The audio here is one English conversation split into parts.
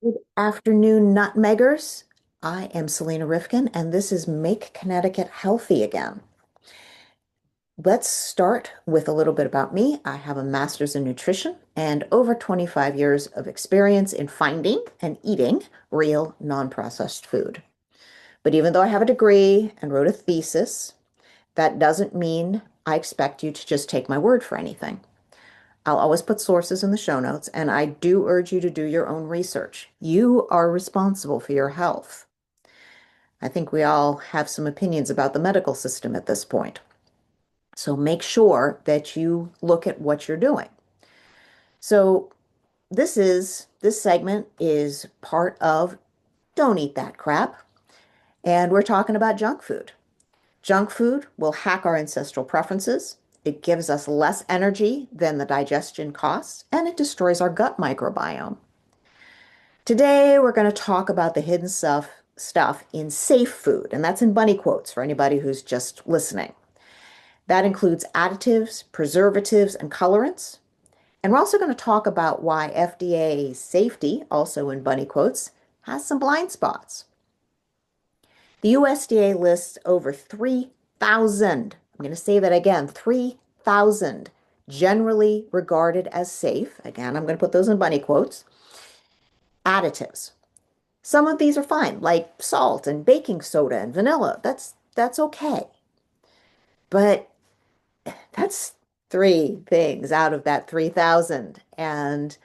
Good afternoon, nutmeggers. I am Selena Rifkin, and this is Make Connecticut Healthy Again. Let's start with a little bit about me. I have a master's in nutrition and over 25 years of experience in finding and eating real non-processed food. But even though I have a degree and wrote a thesis, that doesn't mean I expect you to just take my word for anything. I'll always put sources in the show notes, and I do urge you to do your own research. You are responsible for your health. I think we all have some opinions about the medical system at this point. So make sure that you look at what you're doing. So this segment is part of Don't Eat That Crap, and we're talking about junk food. Junk food will hack our ancestral preferences. It gives us less energy than the digestion costs, and it destroys our gut microbiome. Today, we're going to talk about the hidden stuff in safe food, and that's in bunny quotes for anybody who's just listening. That includes additives, preservatives, and colorants. And we're also going to talk about why FDA safety, also in bunny quotes, has some blind spots. The USDA lists over 3,000, I'm going to say that again, 3,000 generally regarded as safe, again, I'm going to put those in bunny quotes, additives. Some of these are fine, like salt and baking soda and vanilla. That's okay. But that's three things out of that 3,000. And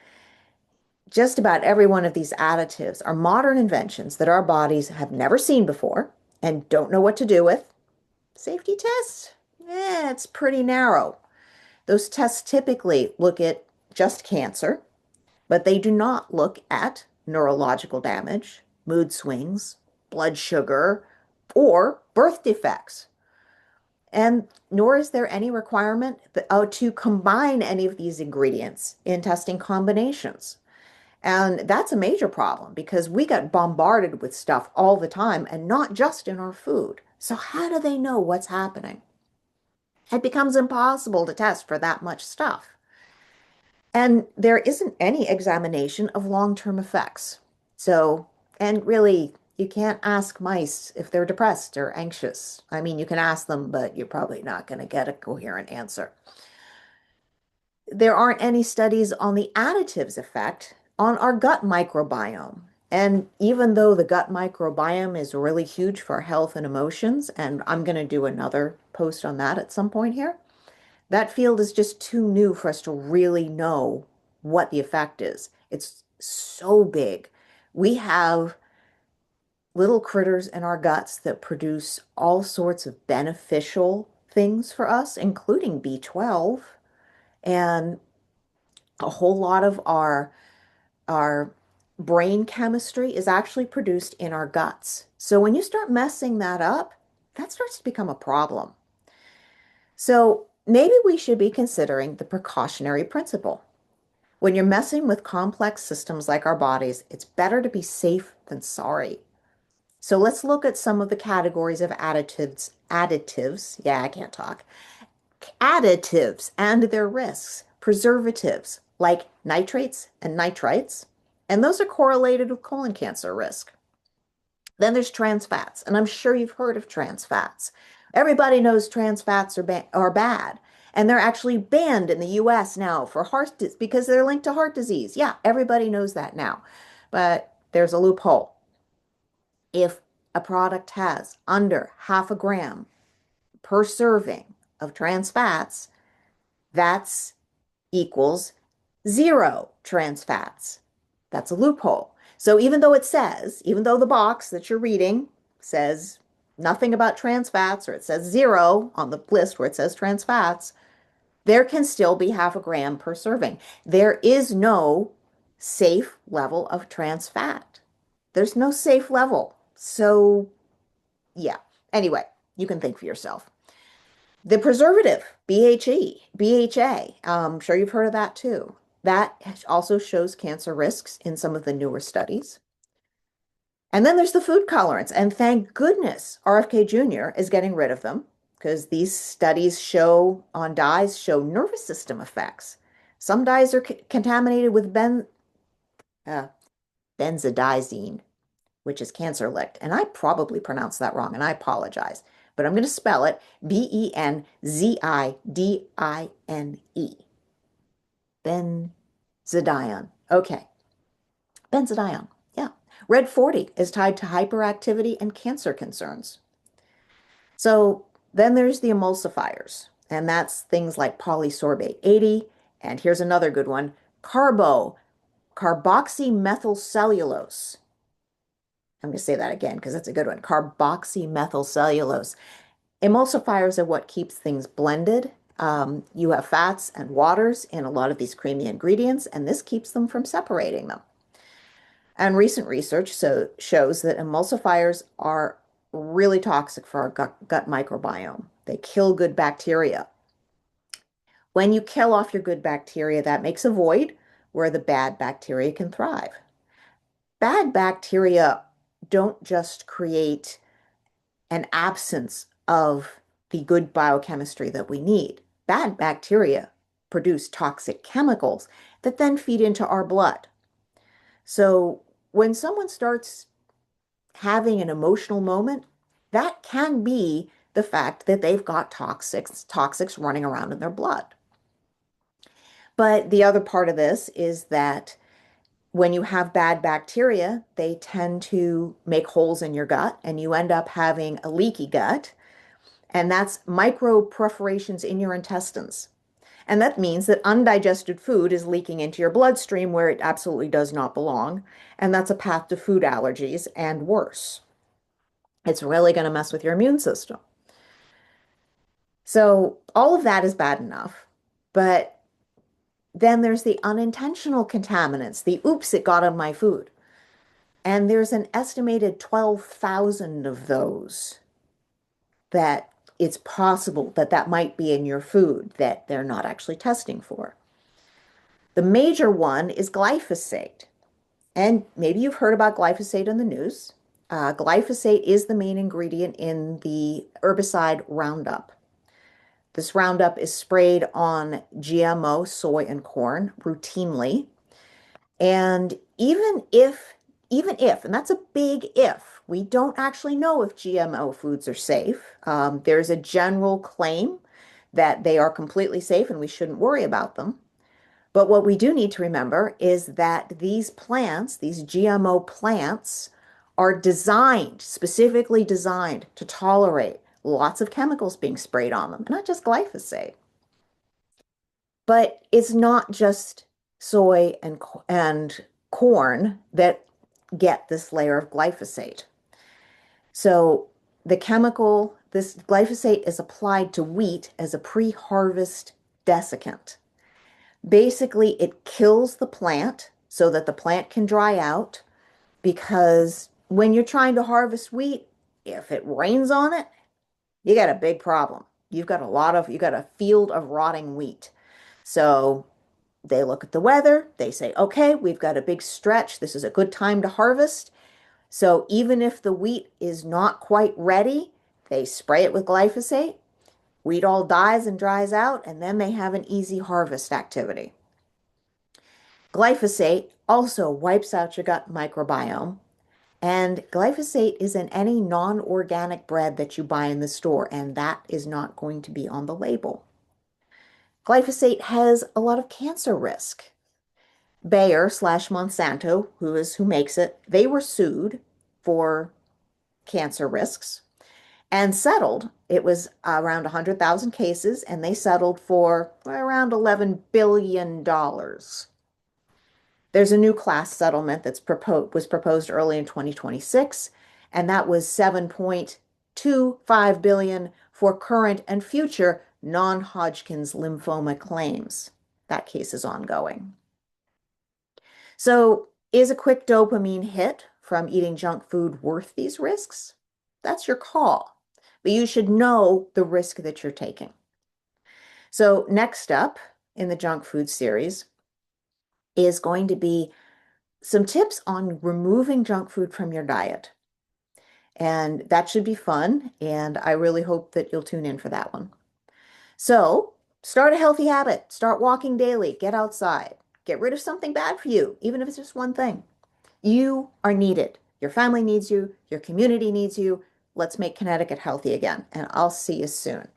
just about every one of these additives are modern inventions that our bodies have never seen before and don't know what to do with. Safety tests? It's pretty narrow. Those tests typically look at just cancer, but they do not look at neurological damage, mood swings, blood sugar, or birth defects. And nor is there any requirement to combine any of these ingredients in testing combinations. And that's a major problem because we get bombarded with stuff all the time and not just in our food. So how do they know what's happening? It becomes impossible to test for that much stuff. And there isn't any examination of long-term effects. So, and really, you can't ask mice if they're depressed or anxious. I mean, you can ask them, but you're probably not going to get a coherent answer. There aren't any studies on the additives effect on our gut microbiome. And even though the gut microbiome is really huge for health and emotions, and I'm going to do another post on that at some point here, that field is just too new for us to really know what the effect is. It's so big. We have little critters in our guts that produce all sorts of beneficial things for us, including B12. And a whole lot of our brain chemistry is actually produced in our guts. So when you start messing that up, that starts to become a problem. So maybe we should be considering the precautionary principle. When you're messing with complex systems like our bodies, it's better to be safe than sorry. So let's look at some of the categories of additives. Yeah, I can't talk. Additives and their risks. Preservatives like nitrates and nitrites, and those are correlated with colon cancer risk. Then there's trans fats, and I'm sure you've heard of trans fats. Everybody knows trans fats are bad, and they're actually banned in the US now for because they're linked to heart disease. Yeah, everybody knows that now. But there's a loophole. If a product has under half a gram per serving of trans fats, that's equals zero trans fats. That's a loophole. So even though the box that you're reading says nothing about trans fats, or it says zero on the list where it says trans fats, there can still be half a gram per serving. There is no safe level of trans fat. There's no safe level. So, yeah. Anyway, you can think for yourself. The preservative, BHA, I'm sure you've heard of that too. That also shows cancer risks in some of the newer studies. And then there's the food colorants, and thank goodness RFK Jr. is getting rid of them because these studies show on dyes show nervous system effects. Some dyes are contaminated with uh, benzodiazine, which is cancer licked. And I probably pronounced that wrong, and I apologize. But I'm going to spell it Benzidine. Benzodiazine. Okay, benzodiazine. Yeah. Red 40 is tied to hyperactivity and cancer concerns. So then there's the emulsifiers, and that's things like polysorbate 80. And here's another good one, carboxymethylcellulose. I'm going to say that again because it's a good one. Carboxymethylcellulose. Emulsifiers are what keeps things blended. You have fats and waters in a lot of these creamy ingredients, and this keeps them from separating them. And recent research shows that emulsifiers are really toxic for our gut microbiome. They kill good bacteria. When you kill off your good bacteria, that makes a void where the bad bacteria can thrive. Bad bacteria don't just create an absence of the good biochemistry that we need. Bad bacteria produce toxic chemicals that then feed into our blood. So when someone starts having an emotional moment, that can be the fact that they've got toxics running around in their blood. But the other part of this is that when you have bad bacteria, they tend to make holes in your gut and you end up having a leaky gut. And that's microperforations in your intestines. And that means that undigested food is leaking into your bloodstream where it absolutely does not belong. And that's a path to food allergies and worse. It's really going to mess with your immune system. So all of that is bad enough. But then there's the unintentional contaminants, the oops, it got on my food. And there's an estimated 12,000 of those that it's possible that that might be in your food that they're not actually testing for. The major one is glyphosate. And maybe you've heard about glyphosate in the news. Glyphosate is the main ingredient in the herbicide Roundup. This Roundup is sprayed on GMO soy and corn routinely. And even if, and that's a big if, we don't actually know if GMO foods are safe. There's a general claim that they are completely safe and we shouldn't worry about them. But what we do need to remember is that these plants, these GMO plants, are designed, specifically designed to tolerate lots of chemicals being sprayed on them, and not just glyphosate. But it's not just soy and corn that get this layer of glyphosate. So this glyphosate is applied to wheat as a pre-harvest desiccant. Basically, it kills the plant so that the plant can dry out because when you're trying to harvest wheat, if it rains on it, you got a big problem. You got a field of rotting wheat. So they look at the weather, they say, okay, we've got a big stretch. This is a good time to harvest. So even if the wheat is not quite ready, they spray it with glyphosate. Wheat all dies and dries out, and then they have an easy harvest activity. Glyphosate also wipes out your gut microbiome, and glyphosate is in any non-organic bread that you buy in the store, and that is not going to be on the label. Glyphosate has a lot of cancer risk. Bayer/Monsanto, who makes it, they were sued for cancer risks and settled. It was around 100,000 cases, and they settled for around $11 billion. There's a new class settlement was proposed early in 2026, and that was 7.25 billion for current and future non-Hodgkin's lymphoma claims. That case is ongoing. So, is a quick dopamine hit from eating junk food worth these risks? That's your call, but you should know the risk that you're taking. So, next up in the junk food series is going to be some tips on removing junk food from your diet. And that should be fun, and I really hope that you'll tune in for that one. So, start a healthy habit. Start walking daily. Get outside. Get rid of something bad for you, even if it's just one thing. You are needed. Your family needs you. Your community needs you. Let's make Connecticut healthy again. And I'll see you soon.